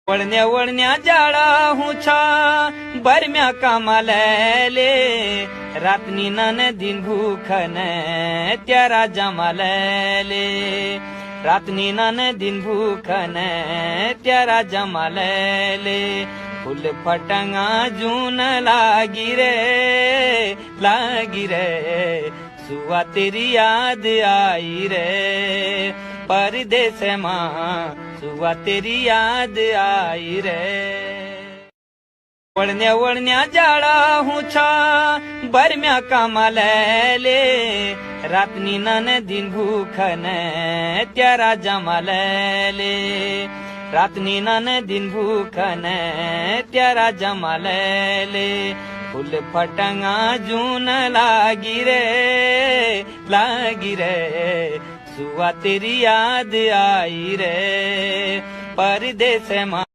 वळण्या वळण्या जाळा हूँ छा बरम्या कामाले रातनी नन दिन भूखन त्यारा जमाले रातनी नन दिन भूखन त्यारा जमाले फूल फटंगा जून लागी रे सुआ तेरी याद आई रे परदेस माँ सुआ तेरी याद आई रे वळण्या वळण्या जाळा हूँ छा बरम्या कामाले रातनी नन दिन भूखन त्यारा जमाले रातनी नन दिन भूखन त्यारा जमाले फूल फटंगा जून लागी रे सुआ तेरी याद आई रे परदेस माँ